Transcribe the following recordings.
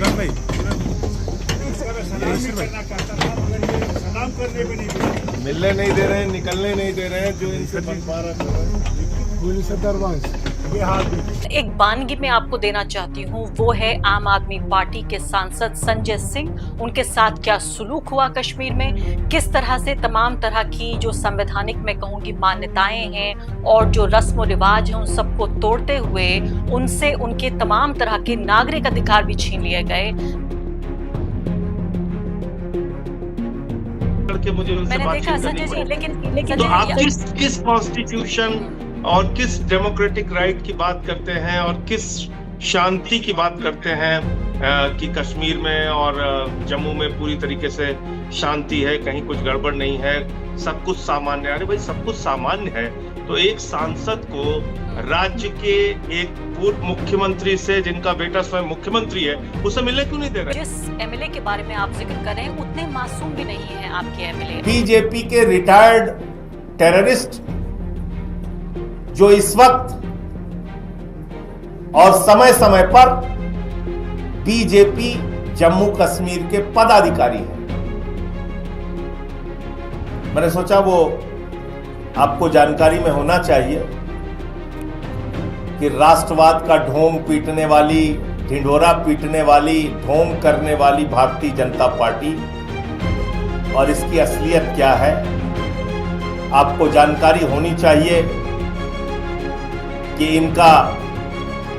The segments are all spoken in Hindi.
इमरान भाई, मिलने नहीं दे रहे हैं, निकलने नहीं दे रहे हैं, जो इनसे बंटवारा कर रहे हैं। एक बानगी मैं आपको देना चाहती हूँ, वो है आम आदमी पार्टी के सांसद संजय सिंह। उनके साथ क्या सुलूक हुआ कश्मीर में, किस तरह से तमाम तरह की जो संवैधानिक मैं कहूँगी मान्यताएं हैं और जो रस्म रिवाज हैं उन सबको तोड़ते हुए उनसे उनके तमाम तरह के नागरिक अधिकार भी छीन लिए गए। करके मुझे उनसे मैंने देखा बातचीत करनी संजय जी, पड़ी। लेकिन तो आप किस कॉन्स्टिट्यूशन और किस डेमोक्रेटिक राइट की बात करते हैं और किस शांति की बात करते हैं कि कश्मीर में और जम्मू में पूरी तरीके से शांति है, कहीं कुछ गड़बड़ नहीं है, सब कुछ सामान्य है। अरे भाई, सब कुछ सामान्य है तो एक सांसद को राज्य के एक पूर्व मुख्यमंत्री से, जिनका बेटा स्वयं मुख्यमंत्री है, उसे मिलने क्यों नहीं दे रहे? जिस एमएलए के बारे में आप जिक्र कर रहे हैं उतने मासूम भी नहीं है आपके एमएलए। बीजेपी के रिटायर्ड टेररिस्ट जो इस वक्त और समय समय पर बीजेपी जम्मू कश्मीर के पदाधिकारी हैं, मैंने सोचा वो आपको जानकारी में होना चाहिए कि राष्ट्रवाद का ढोंग पीटने वाली, ढिंढोरा पीटने वाली, ढोंग करने वाली भारतीय जनता पार्टी और इसकी असलियत क्या है आपको जानकारी होनी चाहिए कि इनका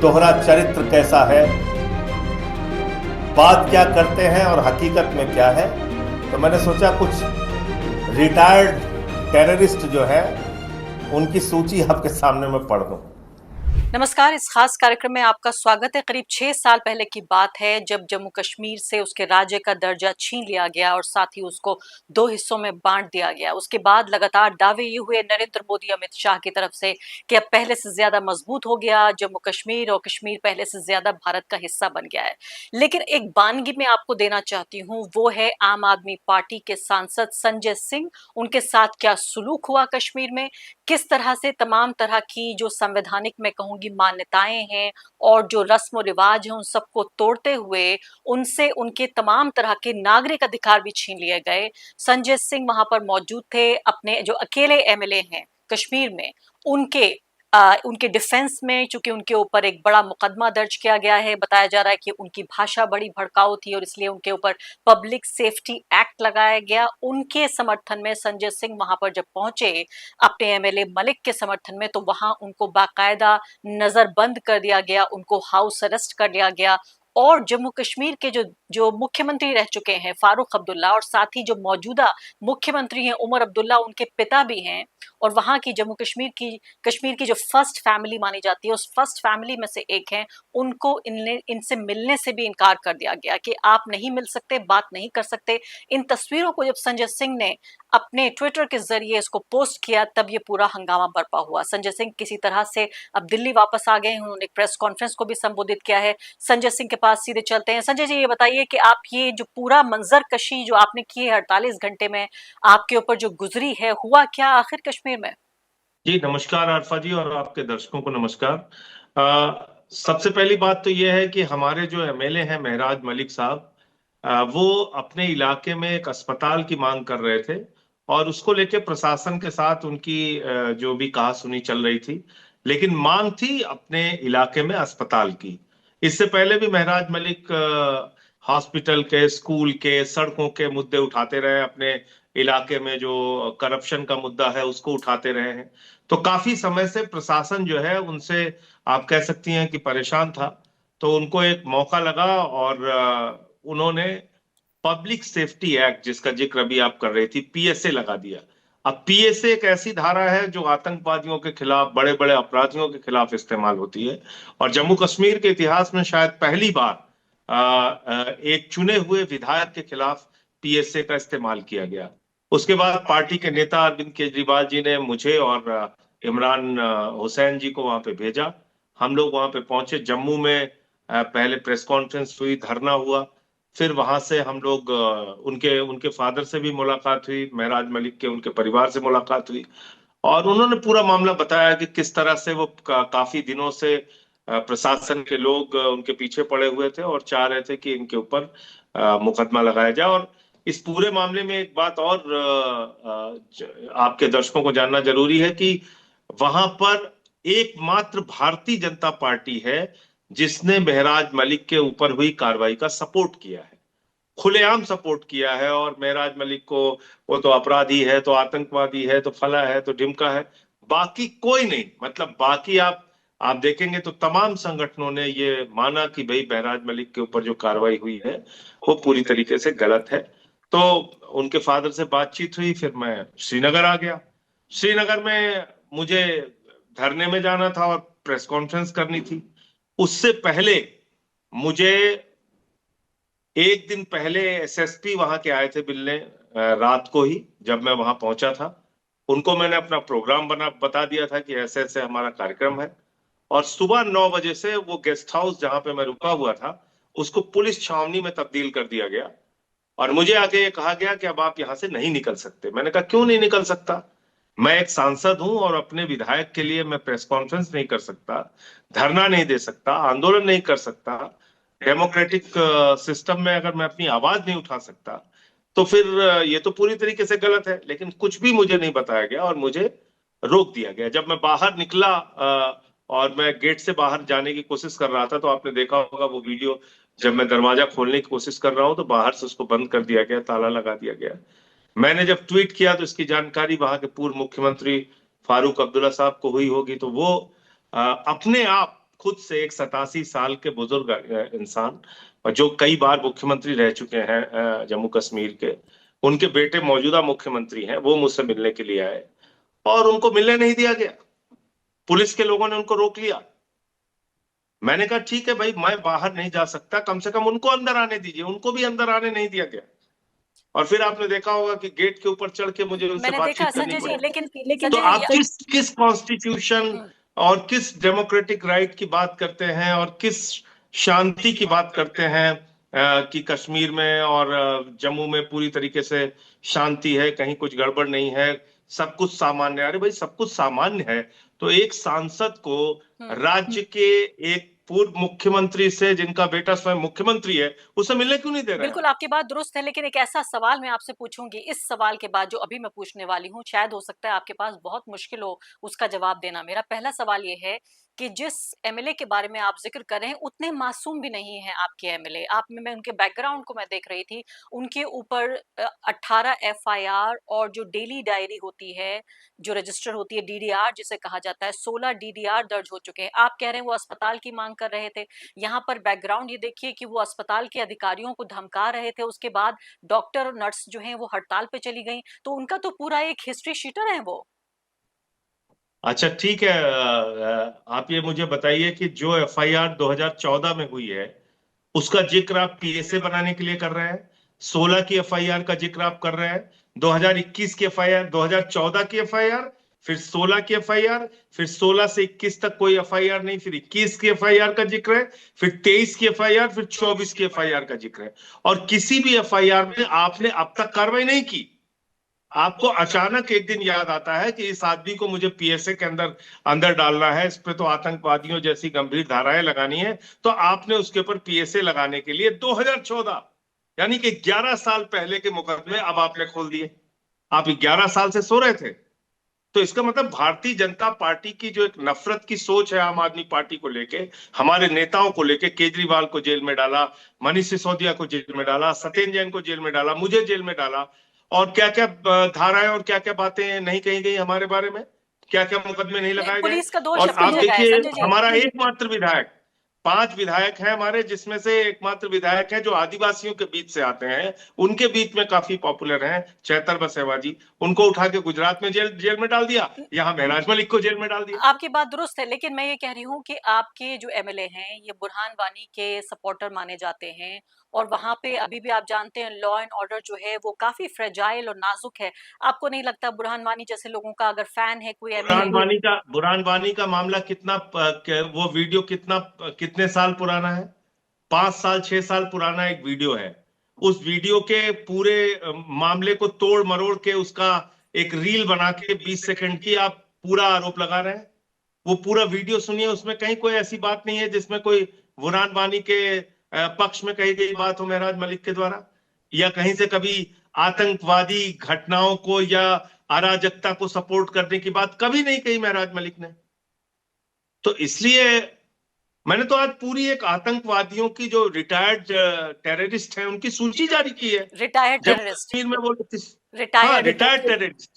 दोहरा चरित्र कैसा है, बात क्या करते हैं और हकीकत में क्या है। तो मैंने सोचा कुछ रिटायर्ड टेररिस्ट जो है उनकी सूची आपके सामने में पढ़ दूं। नमस्कार, इस खास कार्यक्रम में आपका स्वागत है। करीब 6 साल पहले की बात है जब जम्मू कश्मीर से उसके राज्य का दर्जा छीन लिया गया और साथ ही उसको 2 हिस्सों में बांट दिया गया। उसके बाद लगातार दावे ये हुए नरेंद्र मोदी, अमित शाह की तरफ से कि अब पहले से ज्यादा मजबूत हो गया जम्मू कश्मीर और कश्मीर पहले से ज्यादा भारत का हिस्सा बन गया है। लेकिन एक बानगी मैं आपको देना चाहती हूँ, वो है आम आदमी पार्टी के सांसद संजय सिंह। उनके साथ क्या सुलूक हुआ कश्मीर में, किस तरह से तमाम तरह की जो संवैधानिक मैं कहूँगी मान्यताएं हैं और जो रस्म रिवाज हैं उन सबको तोड़ते हुए उनसे उनके तमाम तरह के नागरिक अधिकार भी छीन लिए गए। संजय सिंह वहां पर मौजूद थे, अपने जो अकेले एमएलए हैं कश्मीर में उनके डिफेंस में, चूंकि उनके ऊपर एक बड़ा मुकदमा दर्ज किया गया है। बताया जा रहा है कि उनकी भाषा बड़ी भड़काऊ थी और इसलिए उनके ऊपर पब्लिक सेफ्टी एक्ट लगाया गया। उनके समर्थन में संजय सिंह वहां पर जब पहुंचे अपने एमएलए मलिक के समर्थन में, तो वहां उनको बाकायदा नजरबंद कर दिया गया, उनको हाउस अरेस्ट कर लिया गया। और जम्मू कश्मीर के जो जो मुख्यमंत्री रह चुके हैं फारूक अब्दुल्ला, और साथ ही जो मौजूदा मुख्यमंत्री हैं उमर अब्दुल्ला, उनके पिता भी हैं, और वहां की जम्मू कश्मीर की जो फर्स्ट फैमिली मानी जाती है उस फर्स्ट फैमिली में से एक है, उनको इनसे मिलने से भी इनकार कर दिया गया कि आप नहीं मिल सकते, बात नहीं कर सकते। इन तस्वीरों को जब संजय सिंह ने अपने ट्विटर के जरिए इसको पोस्ट किया तब ये पूरा हंगामा बरपा हुआ। संजय सिंह किसी तरह से अब दिल्ली वापस आ गए हैं, उन्होंने एक प्रेस कॉन्फ्रेंस को भी संबोधित किया है। संजय सिंह के पास सीधे चलते हैं। संजय जी, ये बताइए कि आप ये जो पूरा मंजर कशी जो आपने की है 48 घंटे में आपके ऊपर जो गुजरी है, हुआ क्या आखिर कश्मीर में? जी नमस्कार आरफा जी, और आपके दर्शकों को नमस्कार। सबसे पहली बात तो यह है कि हमारे जो एमएलए हैं महराज मलिक साहब, वो अपने इलाके में एक अस्पताल की मांग कर रहे थे और उसको लेके प्रशासन के साथ उनकी जो भी कहा सुनी चल रही थी, लेकिन मांग थी अपने इलाके में अस्पताल की। इससे पहले भी महराज मलिक हॉस्पिटल के, स्कूल के, सड़कों के मुद्दे उठाते रहे, अपने इलाके में जो करप्शन का मुद्दा है उसको उठाते रहे हैं। तो काफी समय से प्रशासन जो है उनसे आप कह सकती हैं कि परेशान था। तो उनको एक मौका लगा और उन्होंने पब्लिक सेफ्टी एक्ट, जिसका जिक्र अभी आप कर रही थी, पीएसए लगा दिया। अब पीएसए एक ऐसी धारा है जो आतंकवादियों के खिलाफ, बड़े बड़े अपराधियों के खिलाफ इस्तेमाल होती है और जम्मू कश्मीर के इतिहास में शायद पहली बार एक चुने हुए विधायक के खिलाफ पीएसए का इस्तेमाल किया गया। उसके बाद पार्टी के नेता अरविंद केजरीवाल जी ने मुझे और इमरान हुसैन जी को वहां पे भेजा। हम लोग वहां पे पहुंचे। जम्मू में पहले प्रेस कॉन्फ्रेंस हुई, धरना हुआ, फिर वहां से हम लोग उनके उनके फादर से भी मुलाकात हुई, महराज मलिक के उनके परिवार से मुलाकात हुई और उन्होंने पूरा मामला बताया कि किस तरह से वो काफी दिनों से प्रशासन के लोग उनके पीछे पड़े हुए थे और चाह रहे थे कि इनके ऊपर मुकदमा लगाया जाए। और इस पूरे मामले में एक बात और आपके दर्शकों को जानना जरूरी है कि वहां पर एकमात्र भारतीय जनता पार्टी है जिसने महराज मलिक के ऊपर हुई कार्रवाई का सपोर्ट किया है, खुलेआम सपोर्ट किया है। और महराज मलिक को वो तो अपराधी है, तो आतंकवादी है, तो फला है, तो ढिमका है, बाकी कोई नहीं। मतलब बाकी आप देखेंगे तो तमाम संगठनों ने ये माना कि भाई महराज मलिक के ऊपर जो कार्रवाई हुई है वो पूरी तरीके से गलत है। तो उनके फादर से बातचीत हुई, फिर मैं श्रीनगर आ गया। श्रीनगर में मुझे धरने में जाना था और प्रेस कॉन्फ्रेंस करनी थी। उससे पहले मुझे एक दिन पहले एसएसपी वहां के आए थे मिलने, रात को ही जब मैं वहां पहुंचा था। उनको मैंने अपना प्रोग्राम बता दिया था कि ऐसे ऐसे हमारा कार्यक्रम है। और सुबह 9 बजे से वो गेस्ट हाउस जहां पे मैं रुका हुआ था उसको पुलिस छावनी में तब्दील कर दिया गया। और मुझे आगे ये कहा गया कि अब आप यहां से नहीं निकल सकते। मैंने कहा क्यों नहीं निकल सकता? मैं एक सांसद हूं और अपने विधायक के लिए मैं प्रेस कॉन्फ्रेंस नहीं कर सकता, धरना नहीं दे सकता, आंदोलन नहीं कर सकता। डेमोक्रेटिक सिस्टम में अगर मैं अपनी आवाज नहीं उठा सकता तो फिर ये तो पूरी तरीके से गलत है। लेकिन कुछ भी मुझे नहीं बताया गया और मुझे रोक दिया गया। जब मैं बाहर निकला और मैं गेट से बाहर जाने की कोशिश कर रहा था तो आपने देखा होगा वो वीडियो, जब मैं दरवाजा खोलने की कोशिश कर रहा हूं तो बाहर से उसको बंद कर दिया गया, ताला लगा दिया गया। मैंने जब ट्वीट किया तो इसकी जानकारी वहां के पूर्व मुख्यमंत्री फारूक अब्दुल्ला साहब को हुई होगी, तो वो अपने आप खुद से एक 87 साल के बुजुर्ग इंसान और जो कई बार मुख्यमंत्री रह चुके हैं जम्मू कश्मीर के, उनके बेटे मौजूदा मुख्यमंत्री हैं, वो मुझसे मिलने के लिए आए और उनको मिलने नहीं दिया गया। पुलिस के लोगों ने उनको रोक लिया। मैंने कहा ठीक है भाई, मैं बाहर नहीं जा सकता, कम से कम उनको अंदर आने दीजिए। उनको भी अंदर आने नहीं दिया गया। और फिर आपने देखा होगा कि गेट के ऊपर चढ़ के मुझे उनसे बातचीत करनी पड़ी। लेकिन तो आप किस कॉन्स्टिट्यूशन और किस डेमोक्रेटिक राइट की बात करते हैं और किस शांति की बात करते हैं कि कश्मीर में और जम्मू में पूरी तरीके से शांति है, कहीं कुछ गड़बड़ नहीं है, सब कुछ सामान्य है। अरे भाई, सब कुछ सामान्य है तो एक सांसद को राज्य के एक पूर्व मुख्यमंत्री से, जिनका बेटा स्वयं मुख्यमंत्री है, उसे मिलने क्यों नहीं दे रहे? बिल्कुल, आपकी बात दुरुस्त है, लेकिन एक ऐसा सवाल मैं आपसे पूछूंगी इस सवाल के बाद जो अभी मैं पूछने वाली हूँ। शायद हो सकता है आपके पास बहुत मुश्किल हो उसका जवाब देना। मेरा पहला सवाल ये है कि जिस एमएलए के बारे में आप जिक्र कर रहे हैं उतने मासूम भी नहीं है आपके एमएलए। आप में मैं उनके बैकग्राउंड को मैं देख रही थी, उनके ऊपर 18 एफआईआर और जो डेली डायरी होती है, जो रजिस्टर होती है, डीडीआर जिसे कहा जाता है, 16 डीडीआर दर्ज हो चुके हैं। आप कह रहे हैं वो अस्पताल की मांग कर रहे थे। यहाँ पर बैकग्राउंड ये देखिए कि वो अस्पताल के अधिकारियों को धमका रहे थे, उसके बाद डॉक्टर और नर्स जो हैं वो हड़ताल पे चली गई। तो उनका तो पूरा एक हिस्ट्री शीटर है वो। अच्छा ठीक है, आप ये मुझे बताइए कि जो एफआईआर 2014 में हुई है उसका जिक्र आप पीएसए बनाने के लिए कर रहे हैं। 16 की एफआईआर का जिक्र आप कर रहे हैं, 2021 की एफआईआर, 2014 की एफआईआर, फिर 16 की एफआईआर, फिर 16 से 21 तक कोई एफआईआर नहीं, फिर 21 की एफआईआर का जिक्र है, फिर 23 की एफआईआर, फिर 24 की एफआईआर का जिक्र है। और किसी भी एफआईआर में आपने अब तक कार्रवाई नहीं की। आपको अचानक एक दिन याद आता है कि इस आदमी को मुझे पीएसए के अंदर अंदर डालना है, इस पे तो आतंकवादियों जैसी गंभीर धाराएं लगानी है, तो आपने उसके ऊपर पीएसए लगाने के लिए 2014 यानी कि 11 साल पहले के मुकदमे अब आपने खोल दिए। आप 11 साल से सो रहे थे। तो इसका मतलब भारतीय जनता पार्टी की जो एक नफरत की सोच है आम आदमी पार्टी को लेके, हमारे नेताओं को लेके, केजरीवाल को जेल में डाला, मनीष सिसोदिया को जेल में डाला, सत्येंद्र जैन को जेल में डाला, मुझे जेल में डाला, और क्या क्या धाराएं और क्या क्या बातें नहीं कही गई हमारे बारे में, क्या क्या मुकदमे नहीं लगाए गए। पुलिस का दोष और आप देखिए, संजय हमारा एकमात्र विधायक, 5 विधायक हैं हमारे, जिसमें से एकमात्र विधायक है जो आदिवासियों के बीच से आते हैं, उनके बीच में काफी पॉपुलर हैं, चैतर बसेवा जी। उनको उठा के गुजरात में जेल में डाल दिया, यहाँ महराज मलिक को जेल में डाल दिया। आपकी बात दुरुस्त है, लेकिन मैं ये कह रही हूँ कि आपके जो एमएलए हैं ये बुरहान वानी के सपोर्टर माने जाते हैं, और वहां पे अभी भी आप जानते हैं लॉ एंड ऑर्डर जो है वो काफी फ्रेजाइल और नाजुक है। आपको नहीं लगता बुरहान वानी जैसे लोगों का अगर फैन है कोई एमएलए? बुरहान वानी का मामला कितना, वो वीडियो कितने साल पुराना है? 5 साल 6 साल पुराना एक वीडियो है। उस वीडियो के पूरे मामले को तोड़ मरोड़ के उसका एक रील बना के 20 सेकंड की आप पूरा आरोप लगा रहे हैं। वो पूरा वीडियो सुनिए, उसमें कहीं कोई ऐसी बात नहीं है जिसमें कोई बुरहान वानी के पक्ष में कही गई बात हो महराज मलिक के द्वारा, या कहीं से कभी आतंकवादी घटनाओं को या अराजकता को सपोर्ट करने की बात कभी नहीं कही महराज मलिक ने। तो इसलिए मैंने तो आज पूरी एक आतंकवादियों की जो रिटायर्ड टेररिस्ट हैं उनकी सूची जारी की है। रिटायर्ड जम्मू टेररिस्ट, कश्मीर में वो रिटायर्ड रिटायर्ड टेररिस्ट,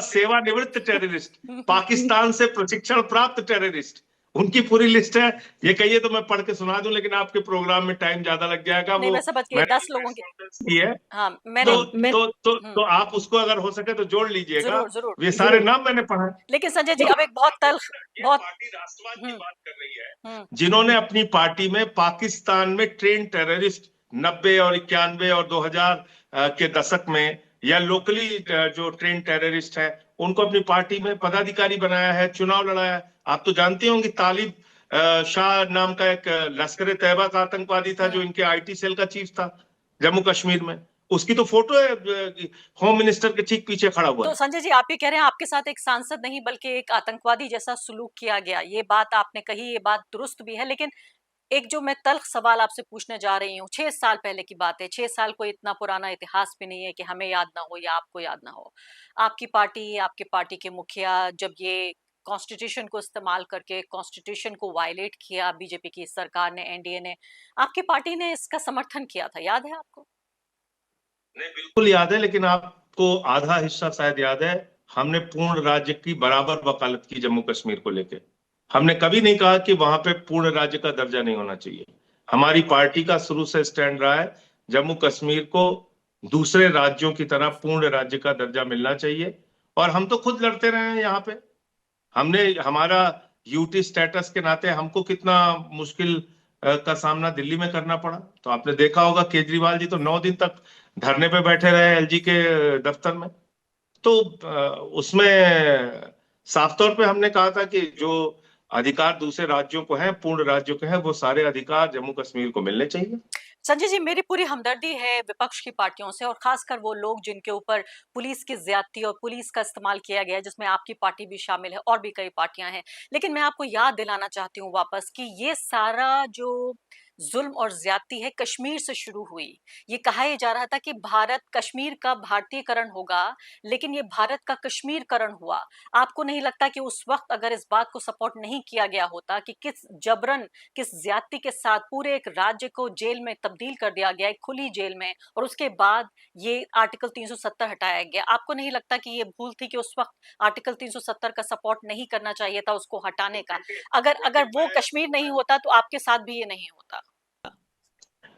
सेवानिवृत्त टेररिस्ट, पाकिस्तान से प्रशिक्षण प्राप्त टेररिस्ट, उनकी पूरी लिस्ट है। ये कहिए तो मैं पढ़ के सुना दूं, लेकिन आपके प्रोग्राम में टाइम ज्यादा लग जाएगा। नहीं, वो मैं समझ गई, 10 लोगों की है। हाँ, मैंने तो आप उसको अगर हो सके तो जोड़ लीजिएगा। जरूर जरूर, ये सारे नाम मैंने पढ़ा। लेकिन संजय जी अब एक बहुत पार्टी राष्ट्रवाद की बात कर रही है, जिन्होंने अपनी पार्टी में पाकिस्तान में ट्रेन टेररिस्ट 90 और 91 और 2000 के दशक में, या लोकली जो ट्रेन टेररिस्ट है उनको अपनी पार्टी में पदाधिकारी बनाया है, चुनाव लड़ाया है। आप तो जानते होंगे तालिब शाह नाम का एक लश्कर तैयबा का आतंकवादी था जो इनके आईटी सेल का चीफ था जम्मू कश्मीर में। उसकी तो फोटो है होम मिनिस्टर के ठीक पीछे खड़ा हुआ। तो संजय जी आप ये कह रहे हैं आपके साथ एक सांसद नहीं बल्कि एक आतंकवादी जैसा सुलूक किया गया, ये बात आपने कही, ये बात दुरुस्त भी है, लेकिन एक जो मैं तल्ख सवाल आपसे पूछने जा रही हूँ, 6 साल पहले की बात है। 6 साल कोई इतना पुराना इतिहास भी नहीं है कि हमें याद ना हो या आपको याद ना हो। आपकी पार्टी, आपके पार्टी के मुखिया जब ये कॉन्स्टिट्यूशन को इस्तेमाल करके कॉन्स्टिट्यूशन को वायलेट किया बीजेपी की सरकार ने, एनडीए ने, आपकी पार्टी ने इसका समर्थन किया था, याद है आपको? नहीं, बिल्कुल याद है, लेकिन आपको आधा हिस्सा शायद याद है। हमने पूर्ण राज्य की बराबर वकालत की जम्मू कश्मीर को लेकर। हमने कभी नहीं कहा कि वहां पे पूर्ण राज्य का दर्जा नहीं होना चाहिए। हमारी पार्टी का शुरू से स्टैंड रहा है जम्मू कश्मीर को दूसरे राज्यों की तरह पूर्ण राज्य का दर्जा मिलना चाहिए, और हम तो खुद लड़ते रहे हैं यहाँ पे। हमने हमारा यूटी स्टेटस के नाते हमको कितना मुश्किल का सामना दिल्ली में करना पड़ा। तो आपने देखा होगा केजरीवाल जी तो 9 दिन तक धरने पे बैठे रहे एलजी के दफ्तर में। तो उसमें साफ तौर पे हमने कहा था कि जो अधिकार दूसरे राज्यों को हैं, पूर्ण राज्यों के हैं, वो सारे अधिकार जम्मू कश्मीर को मिलने चाहिए। संजय जी मेरी पूरी हमदर्दी है विपक्ष की पार्टियों से, और खासकर वो लोग जिनके ऊपर पुलिस की ज्यादती और पुलिस का इस्तेमाल किया गया है, जिसमें आपकी पार्टी भी शामिल है और भी कई पार्टियां हैं। लेकिन मैं आपको याद दिलाना चाहती हूँ वापस कि ये सारा जो जुल्म और ज्यादती है कश्मीर से शुरू हुई। ये कहा ही जा रहा था कि भारत कश्मीर का भारतीयकरण होगा, लेकिन ये भारत का कश्मीरकरण हुआ। आपको नहीं लगता कि उस वक्त अगर इस बात को सपोर्ट नहीं किया गया होता कि किस जबरन, किस ज्यादती के साथ पूरे एक राज्य को जेल में तब्दील कर दिया गया, एक खुली जेल में, और उसके बाद ये आर्टिकल 370 हटाया गया, आपको नहीं लगता कि ये भूल थी कि उस वक्त आर्टिकल 370 का सपोर्ट नहीं करना चाहिए था, उसको हटाने का? अगर अगर वो कश्मीर नहीं होता तो आपके साथ भी ये नहीं होता।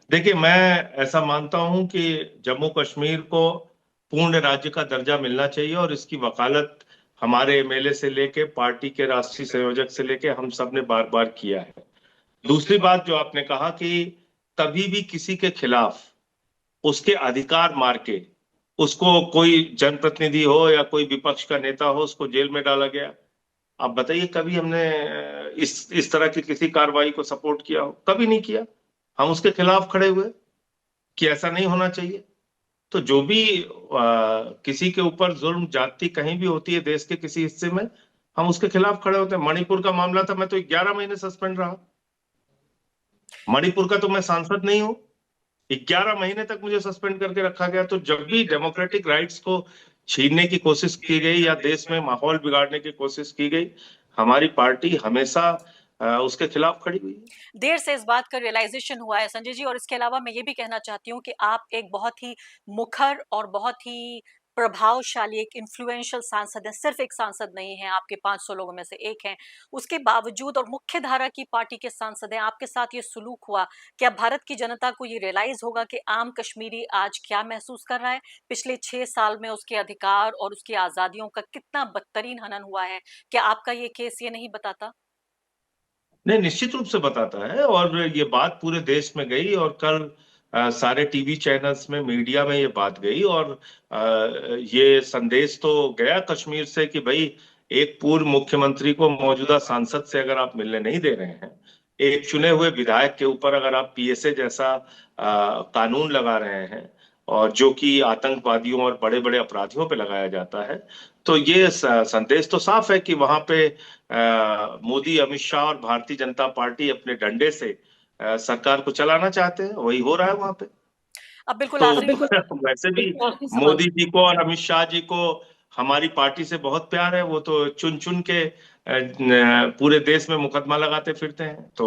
देखिए, मैं ऐसा मानता हूं कि जम्मू कश्मीर को पूर्ण राज्य का दर्जा मिलना चाहिए, और इसकी वकालत हमारे एमएलए से लेके पार्टी के राष्ट्रीय संयोजक से लेके हम सब ने बार बार किया है। दूसरी बात जो आपने कहा कि कभी भी किसी के खिलाफ उसके अधिकार मार के उसको कोई जनप्रतिनिधि हो या कोई विपक्ष का नेता हो उसको जेल में डाला गया, आप बताइए कभी हमने इस तरह की किसी कार्रवाई को सपोर्ट किया हो? कभी नहीं किया। हम उसके खिलाफ खड़े हुए कि ऐसा नहीं होना चाहिए। तो जो भी किसी के ऊपर जुल्म जाति कहीं भी होती है देश के किसी हिस्से में, हम उसके खिलाफ खड़े होते हैं। मणिपुर का मामला था, मैं तो 11 महीने सस्पेंड रहा। मणिपुर का तो मैं सांसद नहीं हूं, 11 महीने तक मुझे सस्पेंड करके रखा गया। तो जब भी डेमोक्रेटिक राइट्स को छीनने की कोशिश की गई या देश में माहौल बिगाड़ने की कोशिश की गई, हमारी पार्टी हमेशा उसके खिलाफ खड़ी हुई है। देर से इस बात का रियलाइजेशन हुआ है संजय जी, और इसके अलावा मैं ये भी कहना चाहती हूँ कि आप एक बहुत ही मुखर और बहुत ही प्रभावशाली, एक इन्फ्लुएंशियल सांसद है। सिर्फ एक सांसद नहीं है, आपके 500 लोगों में से एक हैं। उसके बावजूद, और मुख्य धारा की पार्टी के सांसद हैं, आपके साथ ये सुलूक हुआ। क्या भारत की जनता को ये रियलाइज होगा कि आम कश्मीरी आज क्या महसूस कर रहा है? पिछले 6 साल में उसके अधिकार और उसकी आजादियों का कितना बदतरीन हनन हुआ है। क्या आपका ये केस ये नहीं बताता? नहीं, निश्चित रूप से बताता है, और ये बात पूरे देश में गई, और कल सारे टीवी चैनल्स में, मीडिया में ये बात गई, और ये संदेश तो गया कश्मीर से कि भाई एक पूर्व मुख्यमंत्री को मौजूदा सांसद से अगर आप मिलने नहीं दे रहे हैं, एक चुने हुए विधायक के ऊपर अगर आप पीएसए जैसा कानून लगा रहे हैं, और जो कि आतंकवादियों और बड़े बड़े अपराधियों पे लगाया जाता है। तो ये संदेश तो साफ है कि वहां पे मोदी, अमित शाह और भारतीय जनता पार्टी अपने डंडे से सरकार को चलाना चाहते हैं। वही हो रहा है वहां पे। अब बिल्कुल तो आखिरी वैसे भी बिल्कुल आखिरी सवाल। मोदी जी को और अमित शाह जी को हमारी पार्टी से बहुत प्यार है। वो तो चुन चुन के पूरे देश में मुकदमा लगाते फिरते हैं, तो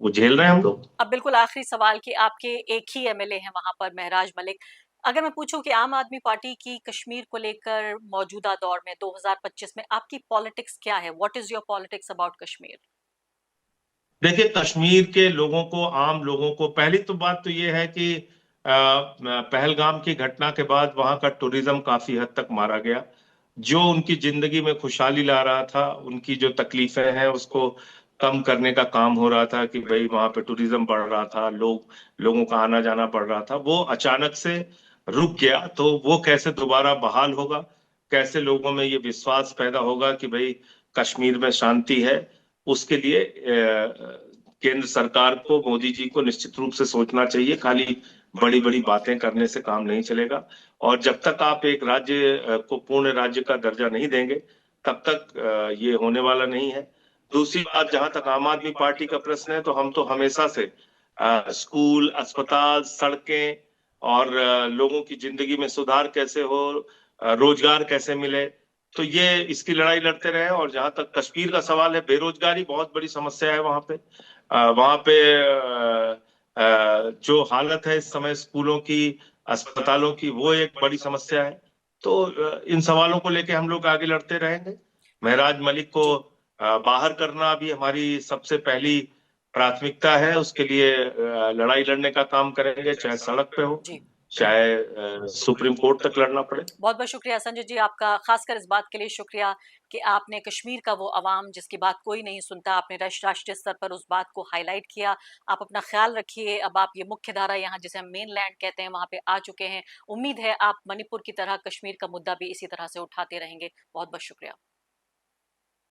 वो झेल रहे हैं हम लोग। अब बिल्कुल आखिरी सवाल कि आपके एक ही एमएलए हैं वहां पर, महराज मलिक। अगर मैं पूछूं कि आम आदमी पार्टी की कश्मीर को लेकर मौजूदा दौर में 2025 में आपकी पॉलिटिक्स क्या है? What is your politics about Kashmir? देखिए, कश्मीर के लोगों को, आम लोगों को, पहली तो बात तो ये है कि पहलगाम की घटना के बाद वहां का टूरिज्म काफी हद तक मारा गया। जो उनकी जिंदगी में खुशहाली ला रहा था, उनकी जो तकलीफें हैं उसको कम करने का काम हो रहा था कि भाई वहां पे टूरिज्म बढ़ रहा था, लोगों का आना जाना बढ़ रहा था, वो अचानक से रुक गया। तो वो कैसे दोबारा बहाल होगा, कैसे लोगों में ये विश्वास पैदा होगा कि भाई कश्मीर में शांति है, उसके लिए केंद्र सरकार को, मोदी जी को निश्चित रूप से सोचना चाहिए। खाली बड़ी बड़ी बातें करने से काम नहीं चलेगा। और जब तक आप एक राज्य को पूर्ण राज्य का दर्जा नहीं देंगे, तब तक ये होने वाला नहीं है। दूसरी बात, जहां तक आम आदमी पार्टी का प्रश्न है, तो हम तो हमेशा से स्कूल, अस्पताल, सड़कें और लोगों की जिंदगी में सुधार कैसे हो, रोजगार कैसे मिले, तो ये इसकी लड़ाई लड़ते रहे। और जहां तक कश्मीर का सवाल है, बेरोजगारी बहुत बड़ी समस्या है वहां पे। वहां पे जो हालत है इस समय स्कूलों की, अस्पतालों की, वो एक बड़ी समस्या है। तो इन सवालों को लेके हम लोग आगे लड़ते रहेंगे। महराज मलिक को जी बाहर करना भी हमारी सबसे पहली प्राथमिकता है। उसके लिए लड़ाई लड़ने का काम करेंगे, चाहे सड़क पे हो, जी। चाहे सुप्रीम कोर्ट तक लड़ना पड़े। बहुत बहुत शुक्रिया संजय जी, आपका खासकर इस बात के लिए शुक्रिया कि आपने कश्मीर का वो अवाम जिसकी बात कोई नहीं सुनता, आपने राष्ट्रीय स्तर पर उस बात को हाईलाइट किया। आप अपना ख्याल रखिए। अब आप ये मुख्य धारा यहाँ जिसे हम मेन लैंड कहते हैं वहां पे आ चुके हैं। उम्मीद है आप मणिपुर की तरह कश्मीर का मुद्दा भी इसी तरह से उठाते रहेंगे। बहुत बहुत शुक्रिया।